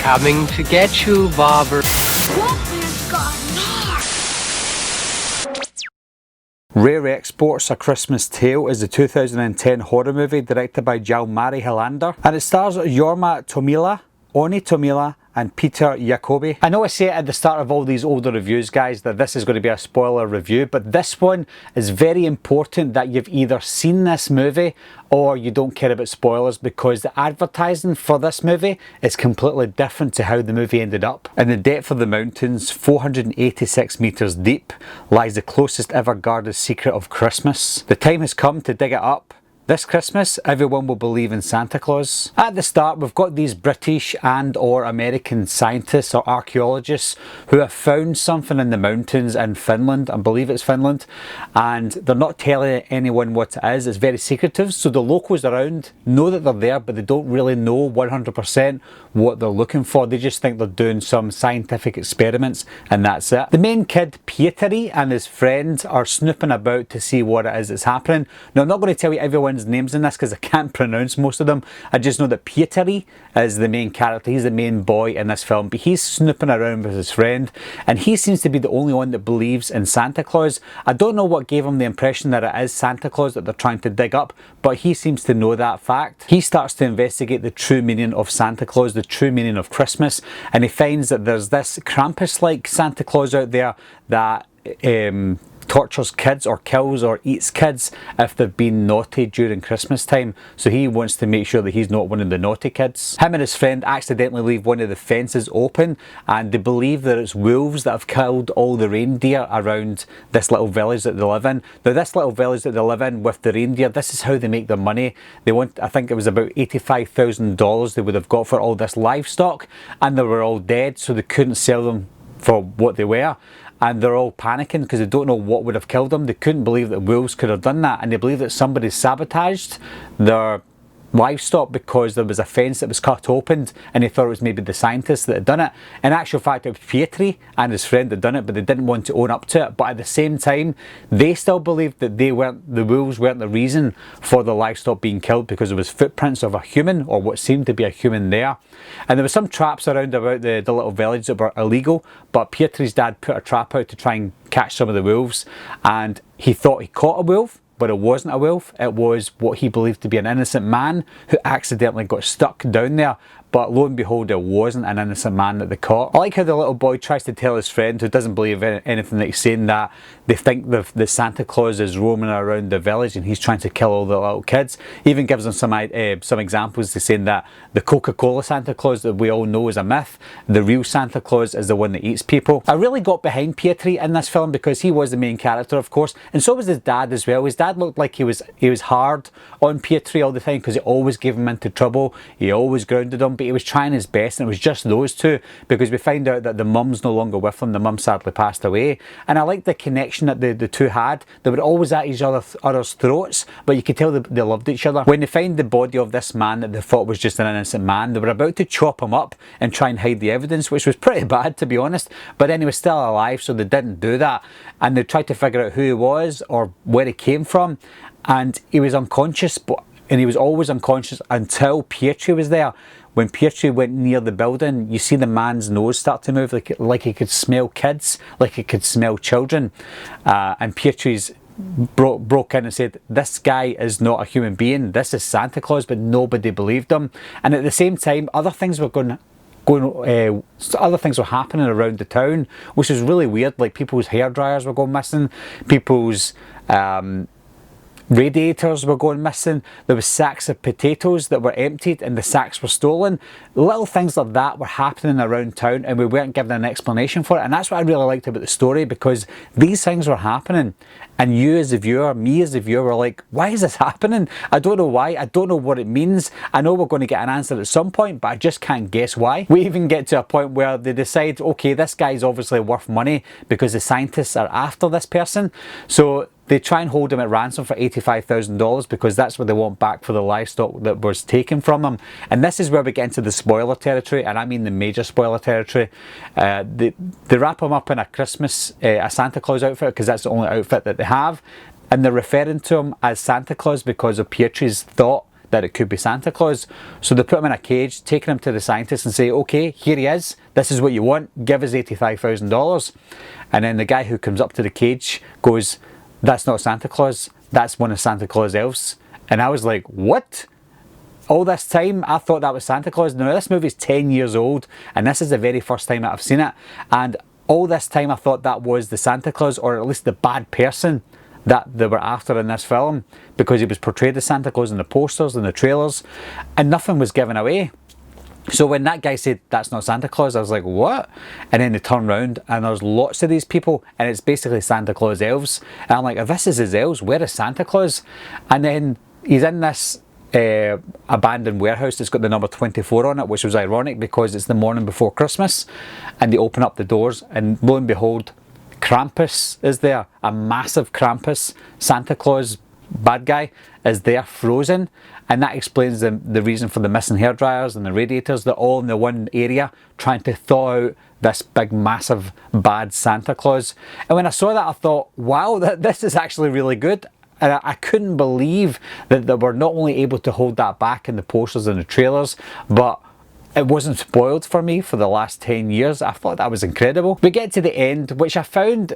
Coming to get you, Bobber. Rare Exports: A Christmas Tale is a 2010 horror movie directed by Jalmari Hilander, and it stars Jorma Tommila, Oni Tommila and Peter Jacobi. I know I say it at the start of all these older reviews, guys, that this is going to be a spoiler review, but this one is very important that you've either seen this movie or you don't care about spoilers, because the advertising for this movie is completely different to how the movie ended up. In the depth of the mountains, 486 metres deep, lies the closest ever guarded secret of Christmas. The time has come to dig it up. This Christmas, everyone will believe in Santa Claus. At the start, we've got these British and or American scientists or archaeologists who have found something in the mountains in Finland, I believe it's Finland, and they're not telling anyone what it is. It's very secretive, so the locals around know that they're there, but they don't really know 100% what they're looking for. They just think they're doing some scientific experiments, and that's it. The main kid, Pietari, and his friend are snooping about to see what it is that's happening. Now, I'm not going to tell you everyone's names in this because I can't pronounce most of them. I just know that Pietari is the main character. He's the main boy in this film, but he's snooping around with his friend, and he seems to be the only one that believes in Santa Claus. I don't know what gave him the impression that it is Santa Claus that they're trying to dig up, but he seems to know that fact. He starts to investigate the true meaning of Santa Claus, the true meaning of Christmas, and he finds that there's this Krampus-like Santa Claus out there that tortures kids or kills or eats kids if they've been naughty during Christmas time. So he wants to make sure that he's not one of the naughty kids. Him and his friend accidentally leave one of the fences open, and they believe that it's wolves that have killed all the reindeer around this little village that they live in. Now, this little village that they live in with the reindeer, this is how they make their money. They want, I think it was about $85,000 they would have got for all this livestock, and they were all dead, so they couldn't sell them for what they were. And they're all panicking because they don't know what would have killed them. They couldn't believe that wolves could have done that, and they believe that somebody sabotaged their livestock because there was a fence that was cut open, and they thought it was maybe the scientists that had done it. In actual fact, it was Pietri and his friend that had done it, but they didn't want to own up to it. But at the same time, they still believed that the wolves weren't the reason for the livestock being killed, because there was footprints of a human, or what seemed to be a human there. And there were some traps around about the little village that were illegal, but Pietri's dad put a trap out to try and catch some of the wolves, and he thought he caught a wolf, but it wasn't a wolf. It was what he believed to be an innocent man who accidentally got stuck down there. But lo and behold, it wasn't an innocent man that they caught. I like how the little boy tries to tell his friend, who doesn't believe anything that he's saying, that they think the Santa Claus is roaming around the village and he's trying to kill all the little kids. He even gives them some examples to saying that the Coca-Cola Santa Claus that we all know is a myth, the real Santa Claus is the one that eats people. I really got behind Pietri in this film because he was the main character, of course, and so was his dad as well. His dad looked like he was hard on Pietri all the time because he always gave him into trouble, he always grounded him, but he was trying his best, and it was just those two, because we find out that the mum's no longer with them. The mum sadly passed away, and I liked the connection that the two had. They were always at each other's throats, but you could tell they loved each other. When they find the body of this man that they thought was just an innocent man, they were about to chop him up and try and hide the evidence, which was pretty bad, to be honest, but then he was still alive, so they didn't do that, and they tried to figure out who he was or where he came from, and he was unconscious, and he was always unconscious until Pietri was there. When Pietri went near the building, you see the man's nose start to move, like he could smell kids, like he could smell children. And Pietri's broke in and said, this guy is not a human being, this is Santa Claus, but nobody believed him. And at the same time, other things were other things were happening around the town, which was really weird. Like people's hair dryers were going missing, people's radiators were going missing, there was sacks of potatoes that were emptied and the sacks were stolen. Little things like that were happening around town, and we weren't given an explanation for it, and that's what I really liked about the story, because these things were happening, and you as a viewer, me as a viewer, were like, why is this happening? I don't know why, I don't know what it means. I know we're going to get an answer at some point, but I just can't guess why. We even get to a point where they decide, okay, this guy's obviously worth money because the scientists are after this person, so they try and hold him at ransom for $85,000 because that's what they want back for the livestock that was taken from them. And this is where we get into the spoiler territory, and I mean the major spoiler territory. They wrap him up in a Santa Claus outfit, because that's the only outfit that they have, and they're referring to him as Santa Claus because of Pietri's thought that it could be Santa Claus. So they put him in a cage, taking him to the scientists and say, okay, here he is, this is what you want, give us $85,000. And then the guy who comes up to the cage goes, that's not Santa Claus, that's one of Santa Claus' elves. And I was like, what? All this time I thought that was Santa Claus. Now this movie's 10 years old and this is the very first time that I've seen it, and all this time I thought that was the Santa Claus, or at least the bad person that they were after in this film, because he was portrayed as Santa Claus in the posters and the trailers, and nothing was given away. So when that guy said that's not Santa Claus, I was like, what? And then they turn around and there's lots of these people and it's basically Santa Claus elves. And I'm like, if this is his elves, where is Santa Claus? And then he's in this abandoned warehouse that's got the number 24 on it, which was ironic because it's the morning before Christmas, and they open up the doors and lo and behold, Krampus is there, a massive Krampus, Santa Claus bad guy is there frozen, and that explains the reason for the missing hair dryers and the radiators. They're all in the one area trying to thaw out this big massive bad Santa Claus. And when I saw that I thought, wow, this is actually really good. And I couldn't believe that they were not only able to hold that back in the posters and the trailers, but it wasn't spoiled for me for the last 10 years. I thought that was incredible. We get to the end, which I found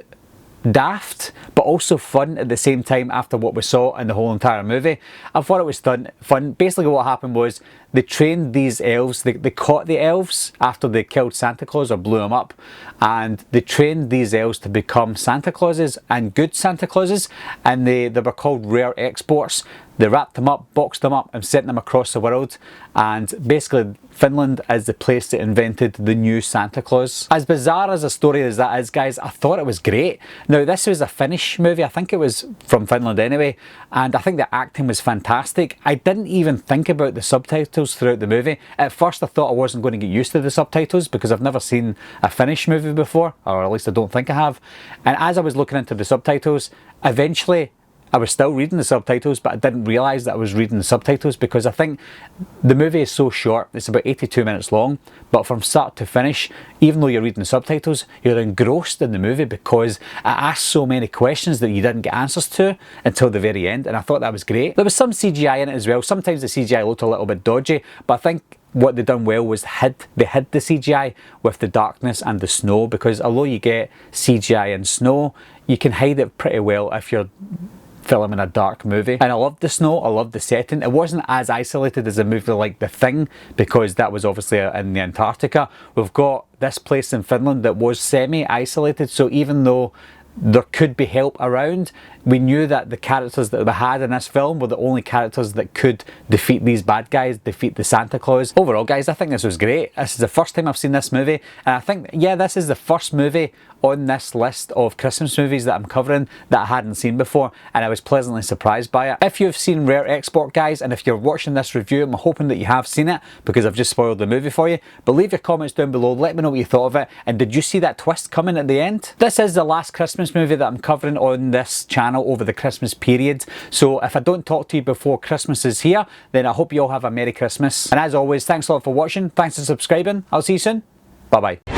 daft, but also fun at the same time after what we saw in the whole entire movie. I thought it was fun. Basically what happened was they trained these elves, they caught the elves after they killed Santa Claus or blew him up, and they trained these elves to become Santa Clauses, and good Santa Clauses, and they were called rare exports. They wrapped them up, boxed them up and sent them across the world, and basically Finland is the place that invented the new Santa Claus. As bizarre as a story as that is, guys, I thought it was great. Now this was a Finnish movie, I think it was from Finland anyway, and I think the acting was fantastic. I didn't even think about the subtitles throughout the movie. At first I thought I wasn't going to get used to the subtitles because I've never seen a Finnish movie before, or at least I don't think I have. And as I was looking into the subtitles, eventually I was still reading the subtitles, but I didn't realise that I was reading the subtitles because I think the movie is so short. It's about 82 minutes long, but from start to finish, even though you're reading the subtitles, you're engrossed in the movie because it asks so many questions that you didn't get answers to until the very end, and I thought that was great. There was some CGI in it as well. Sometimes the CGI looked a little bit dodgy, but I think what they done well was they hid the CGI with the darkness and the snow, because although you get CGI and snow, you can hide it pretty well if you're filming a dark movie. And I loved the snow, I loved the setting. It wasn't as isolated as a movie like The Thing, because that was obviously in the Antarctica. We've got this place in Finland that was semi-isolated, so even though there could be help around, we knew that the characters that we had in this film were the only characters that could defeat these bad guys, defeat the Santa Claus. Overall, guys, I think this was great. This is the first time I've seen this movie, and I think, yeah, this is the first movie on this list of Christmas movies that I'm covering that I hadn't seen before, and I was pleasantly surprised by it. If you've seen Rare Export, guys, and if you're watching this review, I'm hoping that you have seen it because I've just spoiled the movie for you, but leave your comments down below, let me know what you thought of it, and did you see that twist coming at the end? This is the last Christmas movie that I'm covering on this channel over the Christmas period, so if I don't talk to you before Christmas is here, then I hope you all have a Merry Christmas. And as always, thanks a lot for watching, thanks for subscribing, I'll see you soon, bye bye.